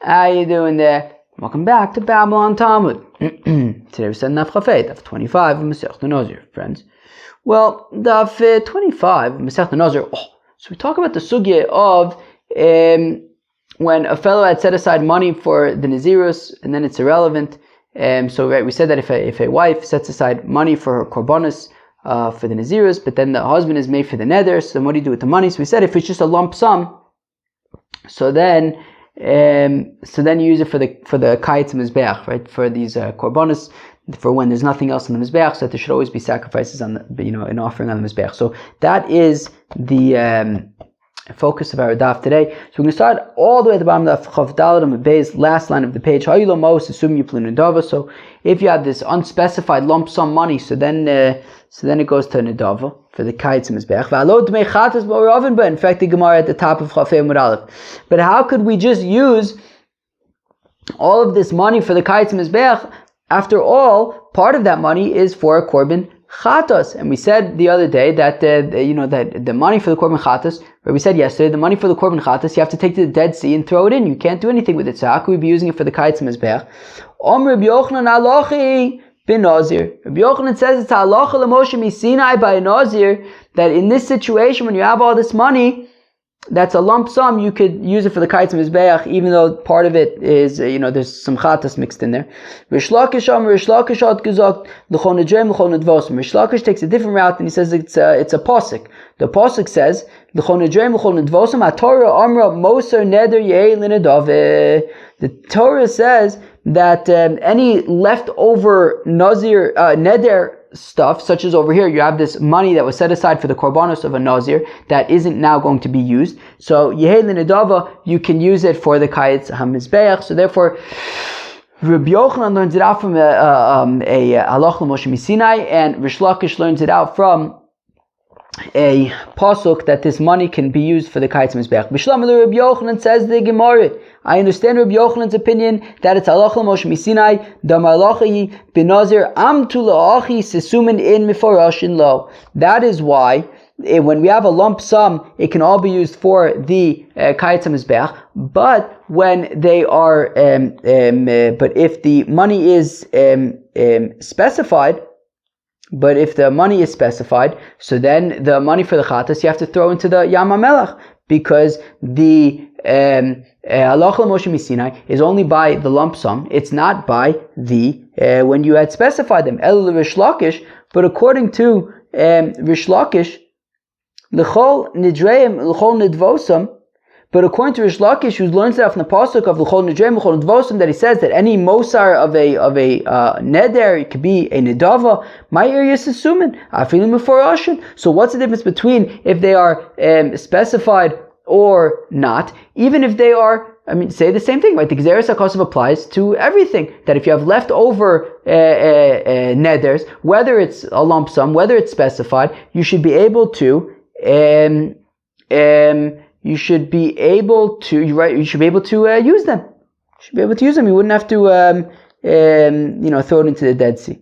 How you doing there? Welcome back to Babylon Talmud. Today we said Daf Chafei, Daf 25 of Masechta Nazir, friends. Well, Daf 25 of Masechta Nazir. So we talk about the sugya of when a fellow had set aside money for the Nazirus, and then it's irrelevant. We said that if a wife sets aside money for her korbanos for the Nazirus, but then the husband is made for the neder, so then what do you do with the money? So we said if it's just a lump sum, so then you use it for the kayetz mizbeach, right? For these korbanos, for when there's nothing else on the mizbeach, so that there should always be sacrifices on an offering on the mizbeach. So that is the focus of our daf today. So we're going to start all the way at the bottom of Chav Daled on the base, last line of the page. So if you have this unspecified lump sum money, so then it goes to nedava for the kayetz mizbeach. In fact, the Gemara at the top of Chafei Amud Aleph. But how could we just use all of this money for the kayetz mizbeach? After all, part of that money is for a korban chatos, and we said the other day that that the money for the korban chatos, or we said yesterday, the money for the korban chatos, you have to take to the Dead Sea and throw it in. You can't do anything with it. So how could we be using it for the kayetz mizbeach? Rabbi Yochanan alochi bin Nazir. Rabbi Yochanan says it's halacha l'Moshe miSinai by a Nazir that in this situation when you have all this money, that's a lump sum, you could use it for the kayetz mizbeach, even though part of it is, there's some chatas mixed in there. Rish Lakish takes a different route, and he says it's a posuk. The posuk says, the Torah says that any leftover Nazir, neder stuff, such as over here, you have this money that was set aside for the korbanos of a Nazir that isn't now going to be used. So Yehei L'Nedava, you can use it for the Kayetz HaMizbeach. So therefore, Rabbi Yochanan learns it out from a Halach L'Moshe miSinai, and Rish Lakish learns it out from a pasuk that this money can be used for the kayetz mizbeach. Bishlam Rabbi Yochanan says the Gemara. I understand Rabbi Yochanan's opinion that it's halacha l'Moshe miSinai damalachi binazir amtu la'achi sesumin in mifarashin lo. That is why when we have a lump sum, it can all be used for the kayetz mizbeach. But when they are, but if the money is specified. But if the money is specified, so then the money for the chatas you have to throw into the Yam HaMelech, because the halacha l'Moshe miSinai is only by the lump sum. It's not by the when you had specified them. El Rish Lakish, but according to Rish Lakish, l'chol nidreim l'chol nidvosam. But according to Rish Lakish, who learns that from the pasuk of l'chol nidreim l'chol nidvosam, that he says that any mosar of a neder, it could be a nedava, ma'ir yisasumin afilim meforashin. So what's the difference between if they are specified or not? Even if they are, say the same thing, right? The Gzeres HaKosav applies to everything. That if you have leftover neders, whether it's a lump sum, whether it's specified, you should be able to you should be able to use them. You should be able to use them. You wouldn't have to throw it into the Dead Sea.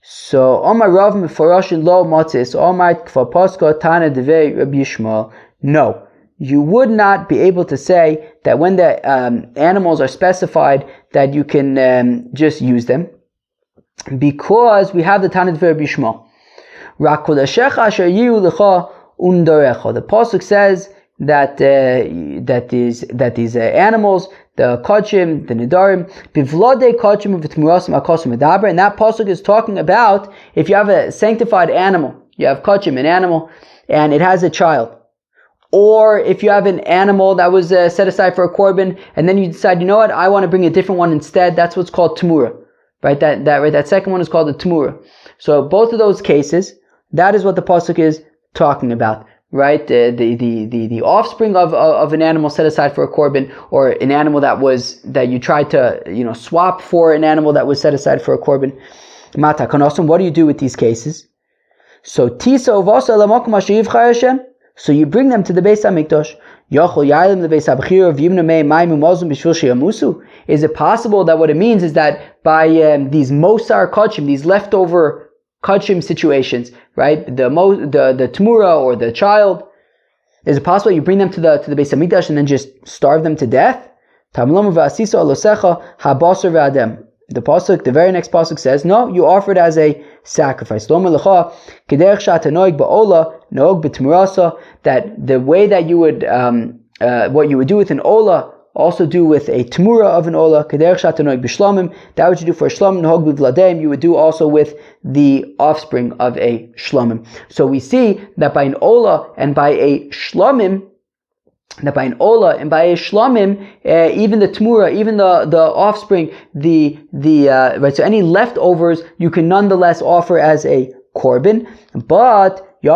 So Omar Rav Meforashin Lo Matzis Omar Kfa Paska Tana Devei Rabbi Yishmael. No, you would not be able to say that when the animals are specified that you can just use them, because we have the Tana Devei Rabbi Yishmael. Rakodashecha Asher Yiu Lecha Undarecha. The pasuk says that these animals, the kachim, the nedarim, bivlade kachim v'tmurasim akasim medaber, and that pasuk is talking about if you have a sanctified animal, you have kachim, an animal, and it has a child, or if you have an animal that was set aside for a korban, and then you decide, you know what, I want to bring a different one instead. That's what's called tamura, right? That second one is called the tamura. So both of those cases, that is what the pasuk is talking about. Right, the offspring of an animal set aside for a korban, or an animal that you tried to swap for an animal that was set aside for a korban. Mata kanosim. What do you do with these cases? So tisa uvasa lamakom asher yivchar Hashem. So you bring them to the Beis Hamikdash. Yochol yalim the Beis Habchir of Yimna Mei Maimim Mozum B'Shvil Sheyamusu. Is it possible that what it means is that by these mosar kachim, these leftover kachim situations, right? The tamura or the child, is it possible you bring them to the Beis Hamikdash and then just starve them to death? Tamlama v'asisa alosecha habasar ve'adem. The pasuk, the very next pasuk says, no, you offer it as a sacrifice. That the way that you would, what you would do with an ola, also do with a tamura of an ola. That what you do for a shlomim, you would do also with the offspring of a shlomim. So we see that by an ola and by a shlomim, even the tamura, even the offspring, right. So any leftovers you can nonetheless offer as a korban, but is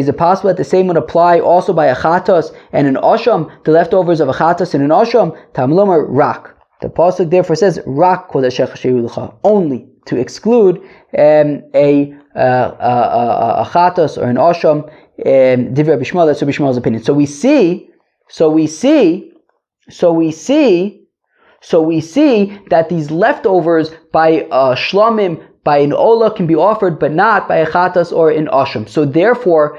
it possible that the same would apply also by a chatos and an asham, the leftovers of a chatos and an asham? Tamloma rak. The pasuk therefore says rak only to exclude a chatos or an asham. Divrei Bishmal, that's Bishmal's opinion. So we see that these leftovers by shlamim, by an ola, can be offered, but not by a chatas or an asham. So therefore,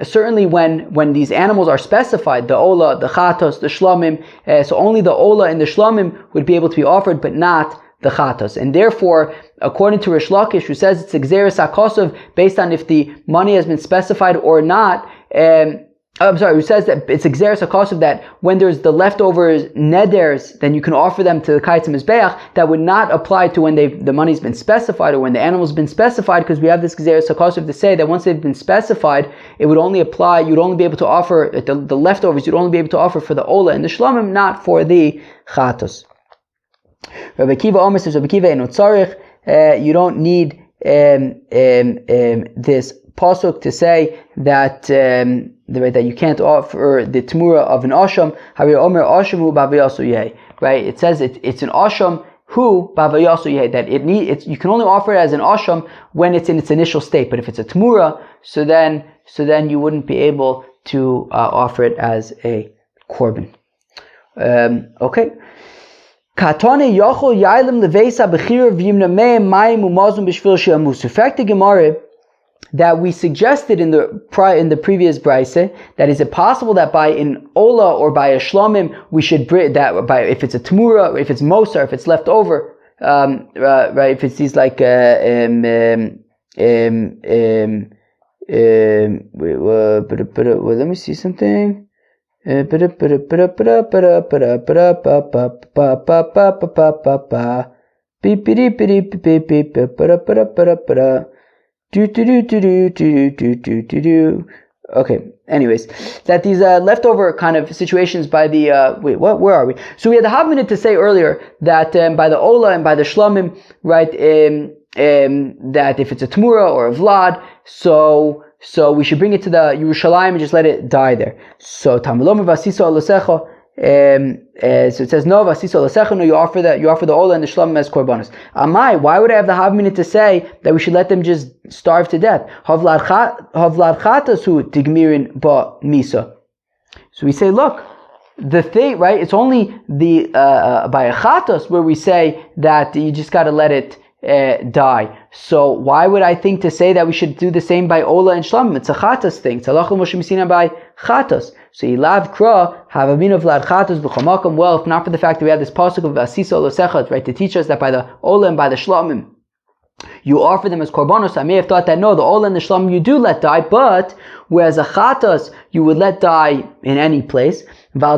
certainly when these animals are specified, the ola, the chatas, the shlamim, so only the ola and the shlamim would be able to be offered, but not the chatas. And therefore, according to Rish Lakish, who says it's exeris hakosov based on if the money has been specified or not, who says that it's exeris hakosov that when there's the leftovers neders, then you can offer them to the kaitz mizbeach. That would not apply to when the money's been specified or when the animal's been specified, because we have this exeris hakosov to say that once they've been specified, it would only apply. You'd only be able to offer the leftovers. You'd only be able to offer for the ola and the shlamim, not for the chatos. Rabbi Kiva Omer says, Rabbi Kiva eno tzarich. You don't need this pasuk to say that that you can't offer the tamura of an asham. Right? It says it's an asham who that you can only offer it as an asham when it's in its initial state. But if it's a tamura, so then you wouldn't be able to offer it as a korban. Okay. Katone yochol yailim levesa bechir v'yimna meim mayim umazum b'shvil she'amus. In fact, the Gemara that we suggested in the previous brayse, that is it possible that by an ola or by a shlomim we should bring that by if it's a tamura, if it's moser, if it's left over, right? If it's these like let me see something. Do you Okay. Anyways, that these leftover kind of situations by the where are we? So we had the Havminah to say earlier that by the Ola and by the Shlomim, right? That if it's a Tmura or a Vlad, so we should bring it to the Yerushalayim and just let it die there. So Tamilom Vasisa Olosecha. So it says no Vasisa Olosecha. No, you offer the Ola and the Shlomim as korbanos. Amai, why would I have the Havminah to say that we should let them just starve to death? Havlad Chatasu Tigmirin Ba Misa. So we say, look, the thing, right? It's only the by a chatos where we say that you just got to let it die. So why would I think to say that we should do the same by Ola and Shlamim? It's a chatos thing. It's halachah Moshe Messina by chatos. So Ilav Kra have a min of lad chatos b'chomakom. Well, if not for the fact that we have this pasuk of Asisa Olosechat, right, to teach us that by the Ola and by the Shlamim you offer them as korbanos. I may have thought that no, the Ola and the Shlamim you do let die, but whereas a chatos you would let die in any place. I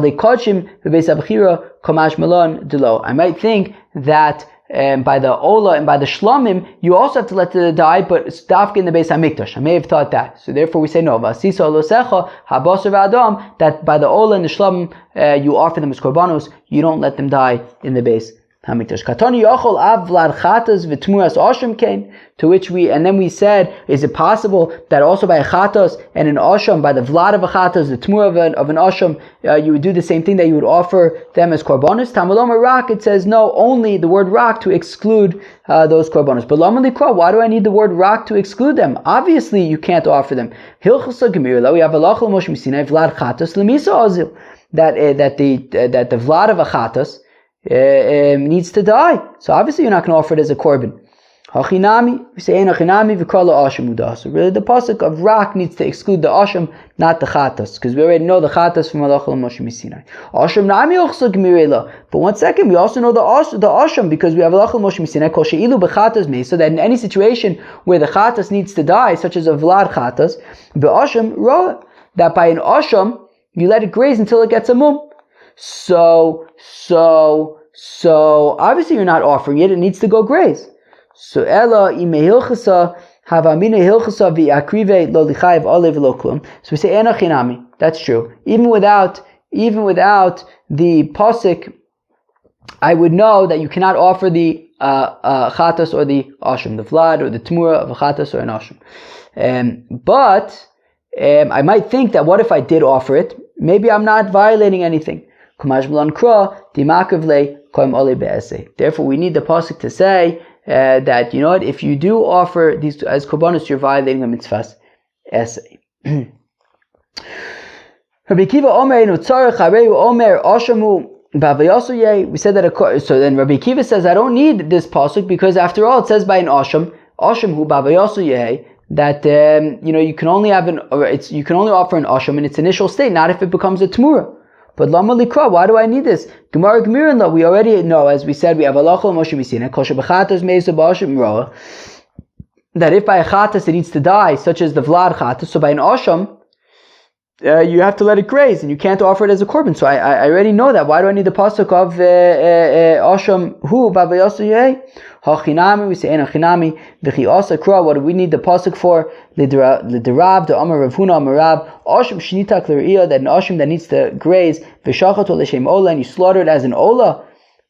might think that by the Ola and by the Shlamim, you also have to let it die, but it's dafka in the Beis HaMikdash. I may have thought that. So therefore we say no. That by the Ola and the Shlamim, you offer them as korbanos, you don't let them die in the Beis HaMikdash. To which then we said, is it possible that also by a chatos and an asham, by the vlad of a chatos, the tmur of an asham, you would do the same thing, that you would offer them as korbanos? Tamaloma rak, it says no, only the word rak to exclude those korbanos. But lamali kra, why do I need the word rak to exclude them? Obviously you can't offer them. Hilchasa gemir, we have alach l'moshe misina vlad chatos l'misa azil, that the vlad of a chatos needs to die. So obviously you're not going to offer it as a korban. Hachinami, we say ein hachinami v'kala asham uda. So really the pasuk of rak needs to exclude the asham, not the chatas, because we already know the chatas from halacha l'Moshe Misinai. Asham nami ochsa gmirela. But 1 second, we also know the asham because we have halacha l'Moshe Misinai kol she'ilu b'chatas me. So that in any situation where the chatas needs to die, such as a vlad chatas, be'asham roa, that by an asham you let it graze until it gets a mum. So obviously you're not offering it; it needs to go graze. So ella imehilchasa havamina hilchasa viakrive lo lichayev olev lo klum. So we say enachinami. That's true. Even without the pasuk, I would know that you cannot offer the chatas or the asham, the vlad or the tmura of a chatas or an asham. But I might think that what if I did offer it? Maybe I'm not violating anything. Therefore, we need the pasuk to say that, you know what, if you do offer these as korbanos, you're violating a mitzvahs essay. Rabbi Kiva Omer Nutzarech Hareu Omer Ashamu Bavayasu. We said that. So then Rabbi Kiva says, I don't need this pasuk because after all it says by an asham hu Bavayasu that you can only have you can only offer an asham in its initial state, not if it becomes a tmura. But lama likra, why do I need this? Gemara Gemirin, we already know, as we said, we have halacha l'Moshe Misinai, kol shebechatas meisa b'asham roa, that if by a chatas it needs to die, such as the vlad chatas, so by an asham, you have to let it graze, and you can't offer it as a korban. So I already know that. Why do I need the pasuk of asham hu b'avayasu yeh? Hachinami, we say en hachinami v'chi asa kra. What do we need the pasuk for? L'derav the amar Rav Huna amar Rab asham shnita kliriyah, that an asham that needs to graze v'shachat l'shem ola, and you slaughter it as an ola,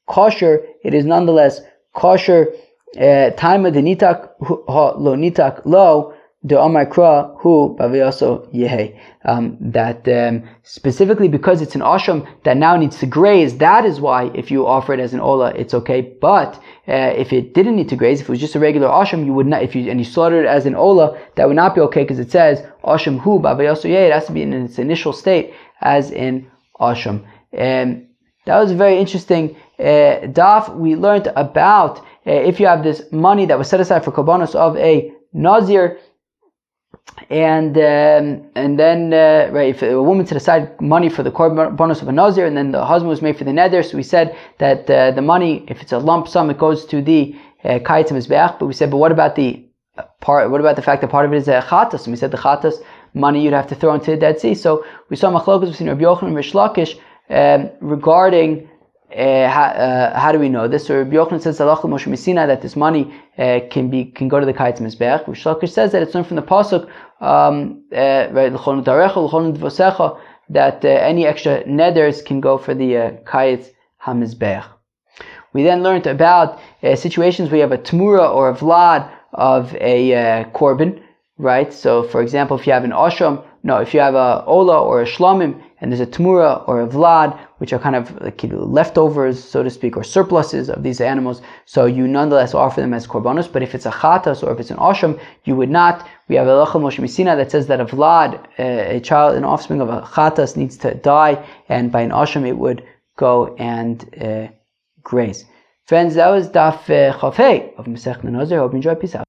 kosher. It is nonetheless kosher. Taima de nitak lo nitak lo. The Amar Kra Hu Bavayaso Yehe. That specifically because it's an asham that now needs to graze, that is why if you offer it as an ola, it's okay. But if it didn't need to graze, if it was just a regular asham, you would not. And you slaughtered it as an ola, that would not be okay because it says asham hu Bavayaso Yehe. It has to be in its initial state as in asham. And that was a very interesting daf. We learned about if you have this money that was set aside for korbanos of a Nazir. And then right, if a woman set aside money for the korbanos of a Nazir, and then the husband was made for the neder, so we said that the money, if it's a lump sum, it goes to the kayetz mizbeach. But we said, but what about the fact that part of it is a chatas? And we said the chatas money you'd have to throw into the Dead Sea. So we saw machlokas between Rabbi Yochanan and Rish Lakish regarding how do we know this? So Rabbi Yochanan says halacha l'Moshe Misinai that this money can go to the kayetz mizbeach. Rish Lakish says that it's learned from the pasuk that any extra neders can go for the kayetz hamizbeach. We then learned about situations where you have a tmura or a vlad of a korban, right? So, for example, if you have an asham, if you have a ola or a shlamim, and there's a tmura or a vlad, which are kind of like leftovers, so to speak, or surpluses of these animals, so you nonetheless offer them as korbanos. But if it's a chatas or if it's an asham, you would not. We have a halacha l'Moshe Misinai that says that a vlad, a child, an offspring of a chatas, needs to die, and by an asham it would go and graze. Friends, that was daf chafei of Masechet Nazir. Hope you enjoy. Peace out.